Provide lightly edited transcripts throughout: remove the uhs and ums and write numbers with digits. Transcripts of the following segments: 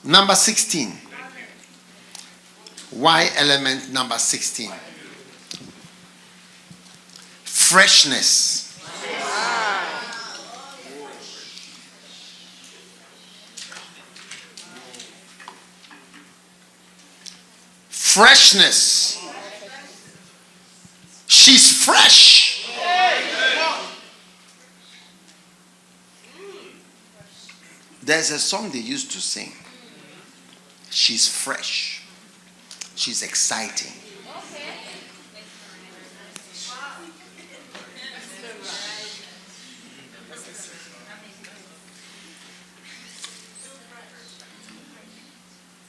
Number 16. Why element number 16? Freshness. Freshness. She's fresh. There's a song they used to sing. She's fresh. She's exciting.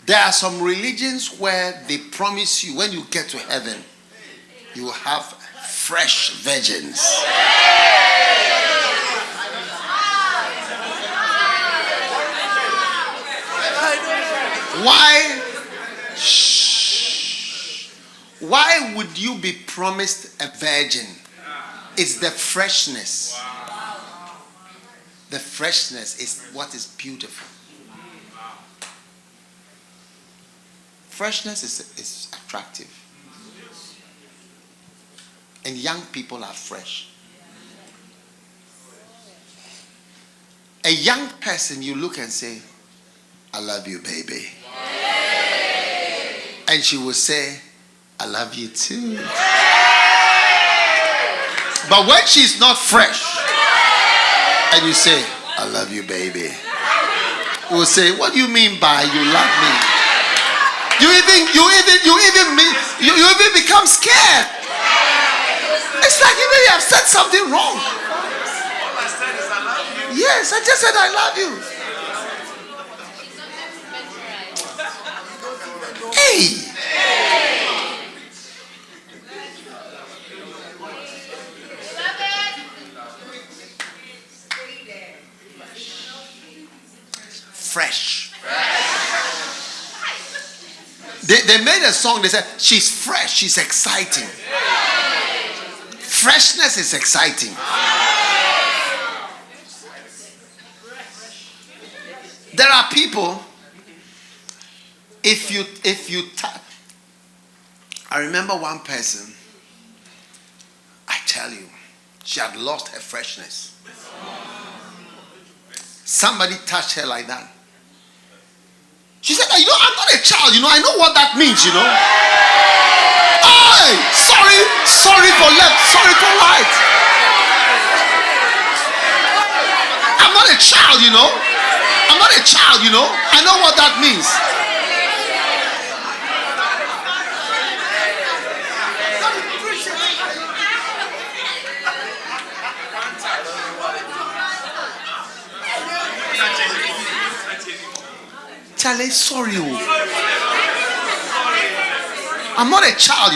There are some religions where they promise you when you get to heaven, you will have fresh virgins. Why? Why would you be promised a virgin? It's the freshness. The freshness is what is beautiful. Freshness is attractive. And young people are fresh. A young person, you look and say, I love you, baby. And she will say, I love you too. But when she's not fresh, and you say, I love you, baby, you will say, what do you mean by you love me? You even become scared. It's like you have said something wrong. All I said is I love you. Yes, I just said I love you. Hey. Fresh. They made a song, they said, she's fresh, she's exciting. Freshness is exciting. There are people, I remember one person, I tell you, she had lost her freshness. Somebody touched her like that. She said, I'm not a child, I know what that means, Hey, sorry for left, sorry for right. I'm not a child, I'm not a child, I know what that means. Charlie, sorry. I'm not a child,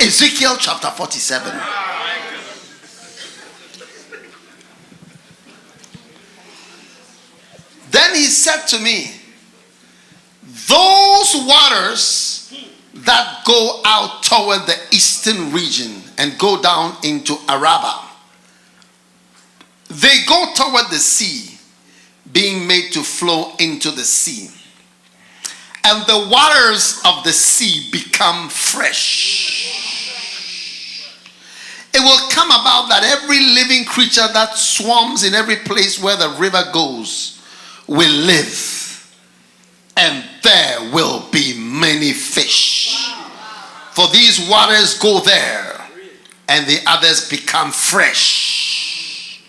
Ezekiel chapter 47. Then he said to me, those waters that go out toward the eastern region and go down into Araba, they go toward the sea, being made to flow into the sea. And the waters of the sea become fresh. It will come about that every living creature that swarms in every place where the river goes will live, and there will be many fish. For these waters go there, and the others become fresh.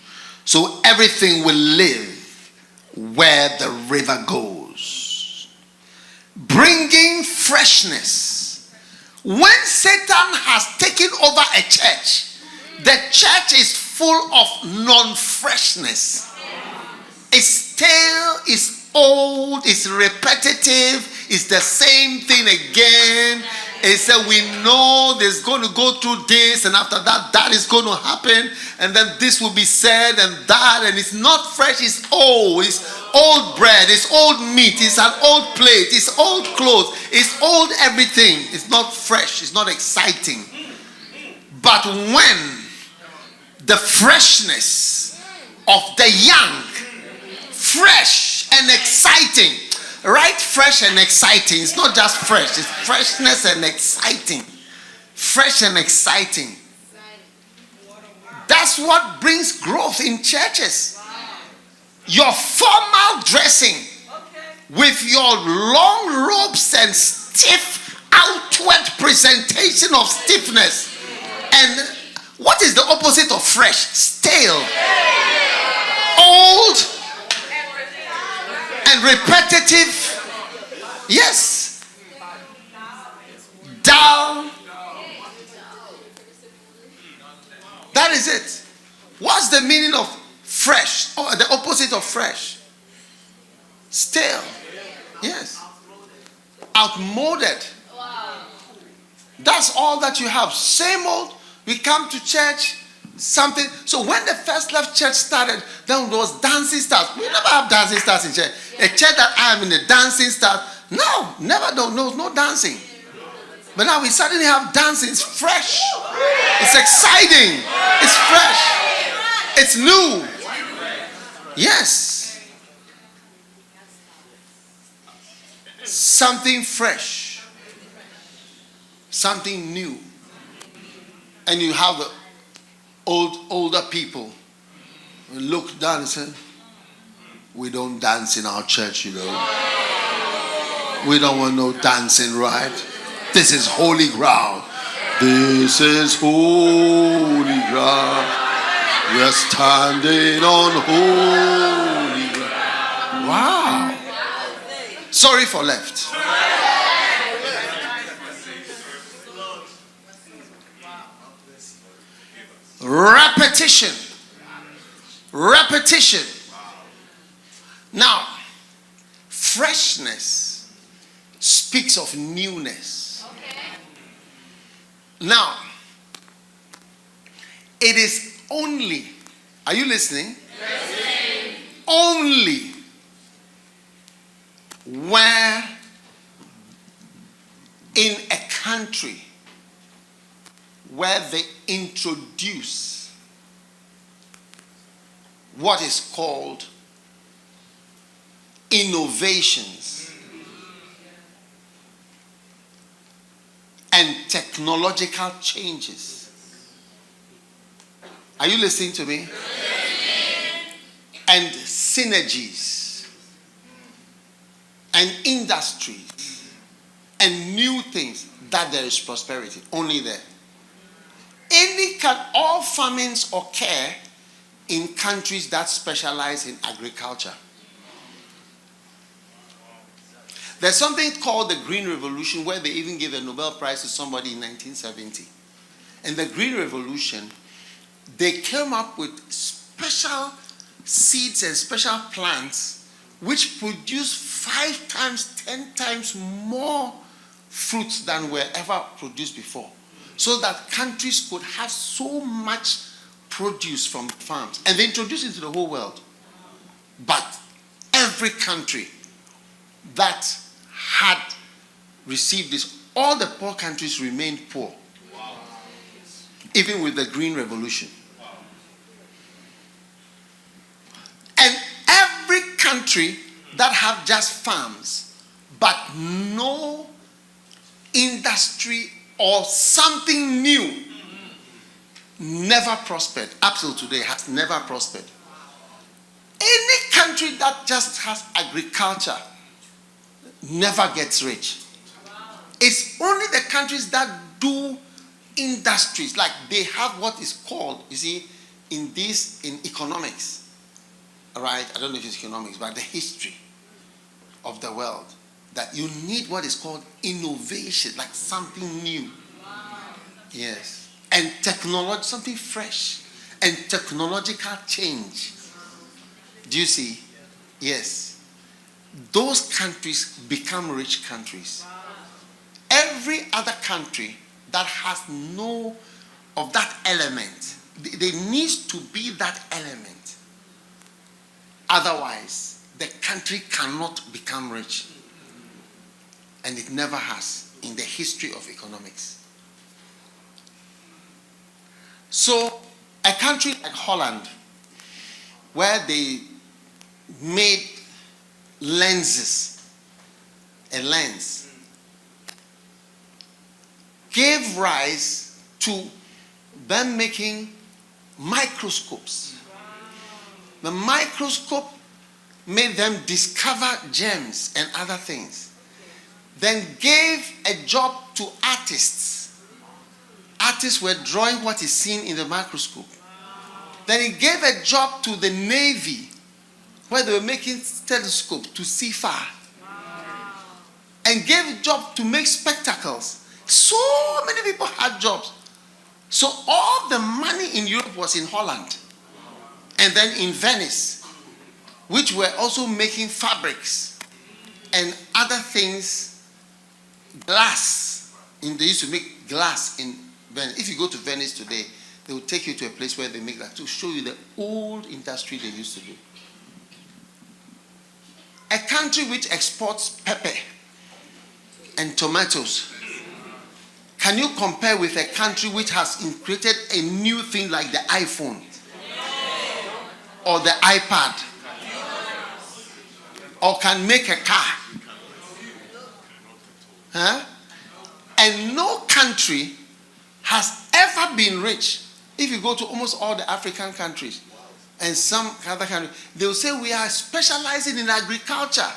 So everything will live where the river goes, bringing freshness. When Satan has taken over a church, the church is full of non-freshness. It's stale, it's old, it's repetitive, it's the same thing again. It's that we know there's going to go through this, and after that, that is going to happen, and then this will be said, and that, and it's not fresh, it's old bread, it's old meat, it's an old plate, it's old clothes, it's old everything. It's not fresh, it's not exciting. But when the freshness of the young. Fresh and exciting. Right? Fresh and exciting. It's not just fresh. It's freshness and exciting. Fresh and exciting. That's what brings growth in churches. Your formal dressing with your long robes and stiff outward presentation of stiffness. And what is the opposite of fresh? Stale, old, and repetitive. Yes. Dull. That is it. What's the meaning of fresh? Or the opposite of fresh? Stale. Yes. Outmoded. That's all that you have. Same old. We come to church. Something. So when the first love church started, then there was dancing stars. We never have dancing stars in church. A church that I am in, the dancing stars. No, never. No dancing. But now we suddenly have dancing. It's fresh. It's exciting. It's fresh. It's new. Yes. Something fresh. Something new. And you have the older people who look down and say, we don't dance in our church, you know. We don't want no dancing, right? This is holy ground. This is holy ground. We are standing on holy ground. Wow. Sorry for left. Repetition. Repetition. Now, freshness speaks of newness. Now, it is only, are you listening? Yes. Only where in a country where they introduce what is called innovations and technological changes. Are you listening to me? And synergies and industries and new things, that there is prosperity. Only there. All famines occur in countries that specialize in agriculture. There's something called the Green Revolution, where they even gave a Nobel Prize to somebody in 1970. And the Green Revolution, they came up with special seeds and special plants which produce 5 times, 10 times more fruits than were ever produced before. So that countries could have so much produce from farms. And they introduced it to the whole world. But every country that had received this, all the poor countries remained poor. Wow. Even with the Green Revolution. Wow. And every country that have just farms, but no industry or something new, never prospered. Up till today has never prospered. Any country that just has agriculture never gets rich. It's only the countries that do industries, like they have what is called, you see, in economics, right? I don't know if it's economics, but the history of the world, that you need what is called innovation, like something new. Yes. And technology, something fresh. And technological change. Do you see? Yes. Those countries become rich countries. Every other country that has no of that element, there needs to be that element. Otherwise, the country cannot become rich. And it never has in the history of economics. So, a country like Holland, where they made lenses, a lens, gave rise to them making microscopes. The microscope made them discover gems and other things. Then gave a job to artists. Artists were drawing what is seen in the microscope. Then it gave a job to the Navy, where they were making telescopes to see far. And gave a job to make spectacles. So many people had jobs. So all the money in Europe was in Holland. And then in Venice, which were also making fabrics and other things, glass. They used to make glass in Venice. If you go to Venice today, they will take you to a place where they make that to show you the old industry they used to do. A country which exports pepper and tomatoes. Can you compare with a country which has created a new thing like the iPhone or the iPad, or can make a car? Huh? And no country has ever been rich. If you go to almost all the African countries and some other countries, they will say we are specializing in agriculture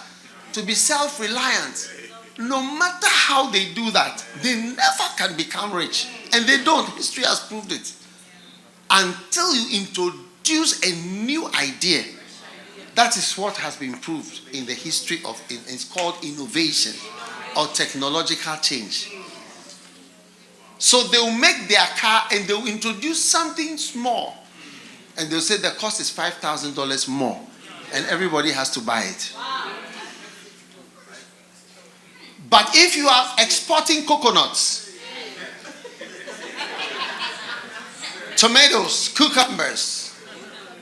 to be self-reliant. No matter how they do that, they never can become rich. And they don't. History has proved it. Until you introduce a new idea. That is what has been proved in the history of it. It's called innovation or technological change. So they will make their car and they will introduce something small. And they'll say the cost is $5,000 more. And everybody has to buy it. But if you are exporting coconuts, tomatoes, cucumbers,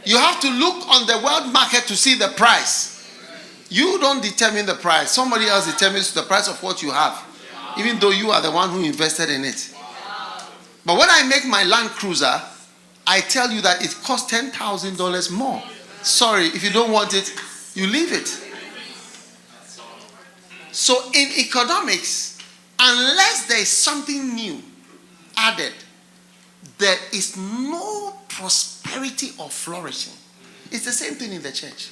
you have to look on the world market to see the price. You don't determine the price. Somebody else determines the price of what you have, even though you are the one who invested in it. But when I make my Land Cruiser, I tell you that it costs $10,000 more. Sorry, if you don't want it, you leave it. So in economics, unless there is something new added, there is no prosperity or flourishing. It's the same thing in the church.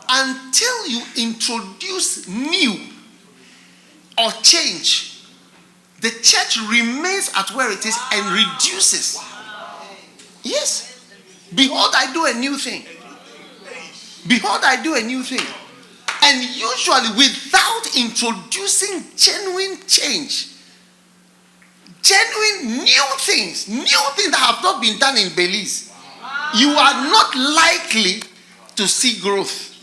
Until you introduce new or change, the church remains at where it is and reduces. Yes. Behold, I do a new thing. Behold, I do a new thing. And usually without introducing genuine change, genuine new things that have not been done in Belize, you are not likely to see growth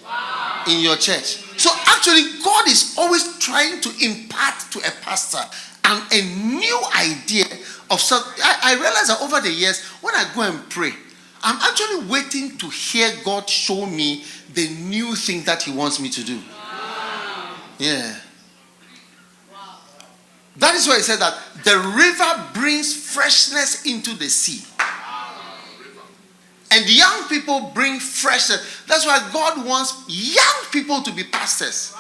in your church. So actually, God is always trying to impart to a pastor a new idea of something. I realize that over the years, when I go and pray, I'm actually waiting to hear God show me the new thing that he wants me to do. Yeah. That is why he said that the river brings freshness into the sea. And young people bring freshness. That's why God wants young people to be pastors.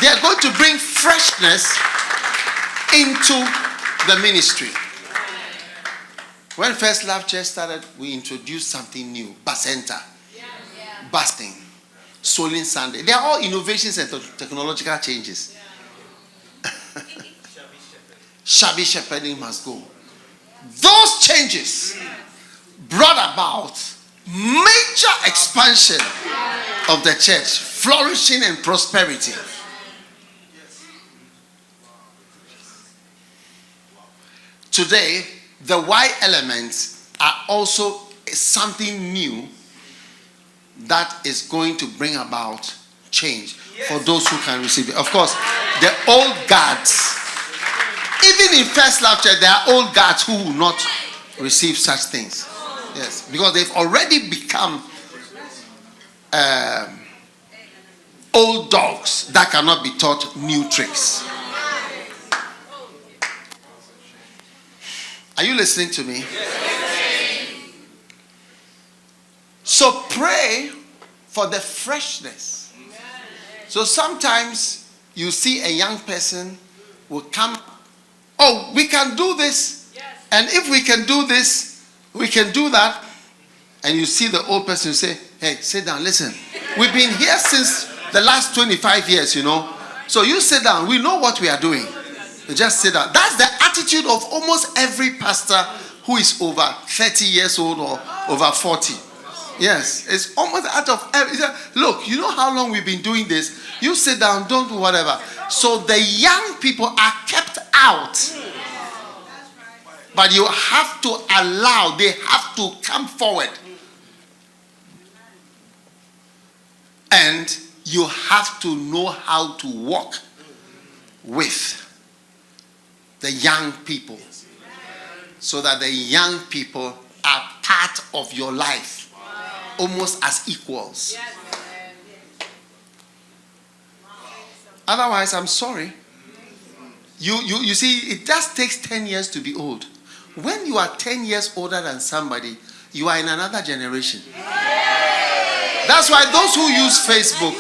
They are going to bring freshness into the ministry. When First Love Church started, we introduced something new. Bacenta. Basting. Soling Sunday. They are all innovations and technological changes. Shabby shepherding must go. Those changes brought about major expansion of the church, flourishing and prosperity. Today, the Y elements are also something new that is going to bring about change for those who can receive it. Of course, the old guards, even in First Love Church, there are old guards who will not receive such things. Yes, because they've already become old dogs that cannot be taught new tricks. Are you listening to me? So pray for the freshness. So sometimes you see a young person will come, oh, we can do this. And if we can do this, we can do that. And you see the old person say, hey, sit down, listen. We've been here since the last 25 years, you know. So you sit down. We know what we are doing. You just sit down. That's the attitude of almost every pastor who is over 30 years old or over 40. Yes, it's almost out of every. Look, you know how long we've been doing this? You sit down, don't do whatever. So the young people are kept out. But you have to allow, they have to come forward. And you have to know how to walk with the young people so that the young people are part of your life, almost as equals. Otherwise, I'm sorry. You see, it just takes 10 years to be old. When you are 10 years older than somebody, you are in another generation. That's why those who use Facebook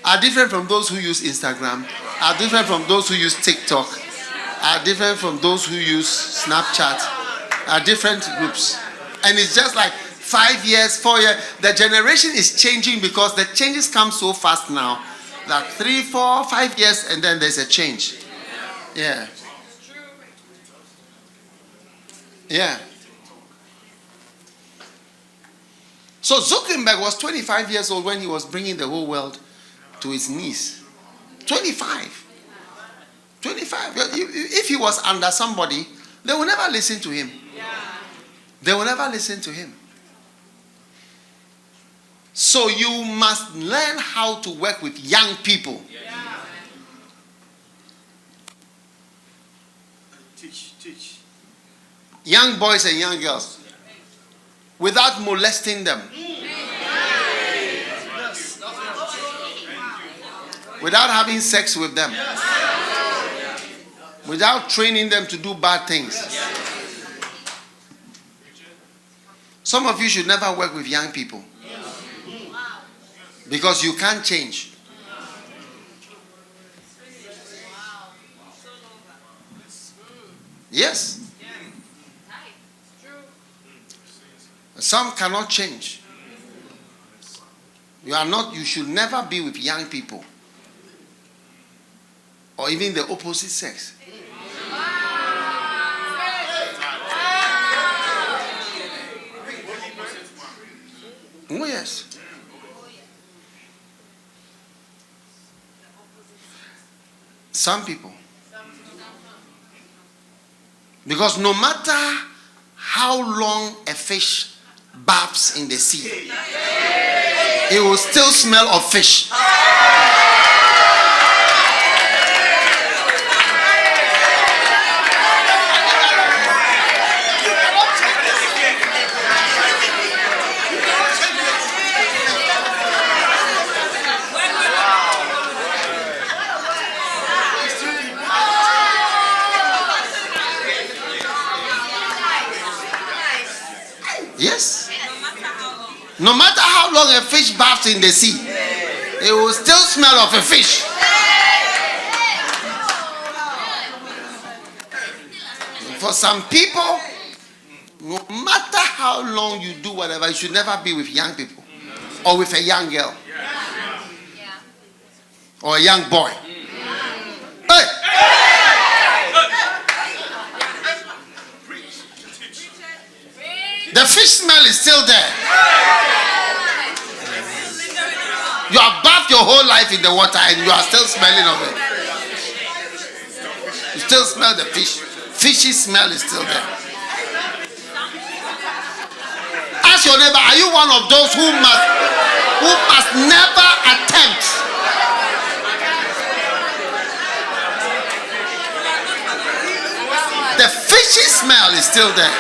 are different from those who use Instagram, are different from those who use TikTok, are different from those who use Snapchat, are different groups. And it's just like 5 years, 4 years. The generation is changing because the changes come so fast now that 3, 4, 5 years and then there's a change. Yeah. Yeah. So Zuckerberg was 25 years old when he was bringing the whole world to his knees. 25. 25. If he was under somebody, they will never listen to him. They will never listen to him. So you must learn how to work with young people. Teach. Young boys and young girls. Without molesting them. Without having sex with them. Without training them to do bad things. Some of you should never work with young people. Because you can't change. Yes. Some cannot change. You should never be with young people. Or even the opposite sex. Oh, yes. Some people. Because no matter how long a fish baths in the sea, it will still smell of fish. Yes. No matter how long a fish baths in the sea, it will still smell of a fish. For some people, no matter how long you do whatever, you should never be with young people or with a young girl or a young boy. Hey! The fish smell is still there. You have bathed your whole life in the water and you are still smelling of it. You still smell the fish. Fishy smell is still there. Ask your neighbor, are you one of those who must never attempt the fishy smell is still there.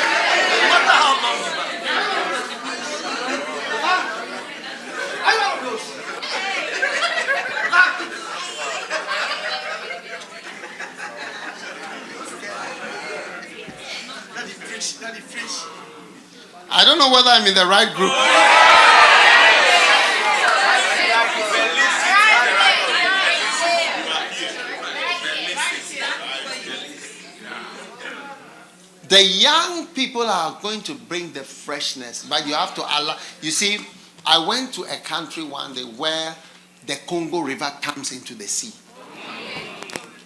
I don't know whether I'm in the right group. The young people are going to bring the freshness, but you have to allow. You see, I went to a country one day where the Congo River comes into the sea.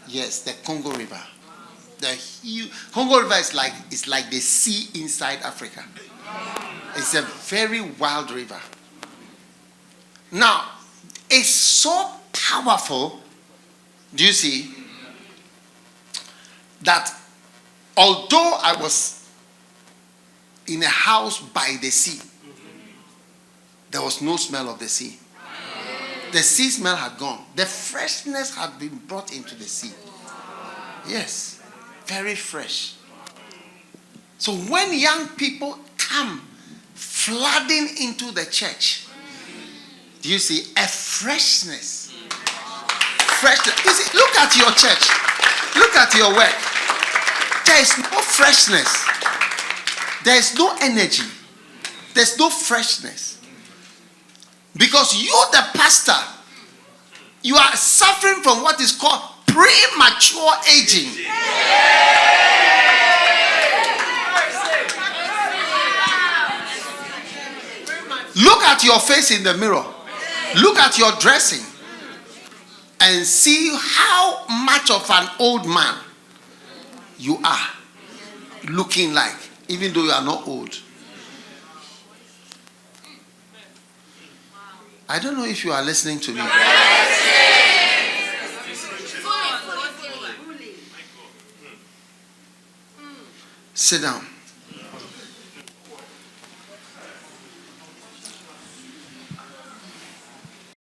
Yes, the Congo River. The Congo River is like the sea inside Africa. It's a very wild river. Now, it's so powerful. Do you see that? Although I was in a house by the sea, there was no smell of the sea. The sea smell had gone. The freshness had been brought into the sea. Yes, very fresh. So when young people come flooding into the church, do you see a freshness? Freshness. You see, look at your church. Look at your work. There is no freshness. There is no energy. There's no freshness. Because you, the pastor, you are suffering from what is called premature aging. Look at your face in the mirror. Look at your dressing. And see how much of an old man you are looking like, even though you are not old. I don't know if you are listening to me. Sit down.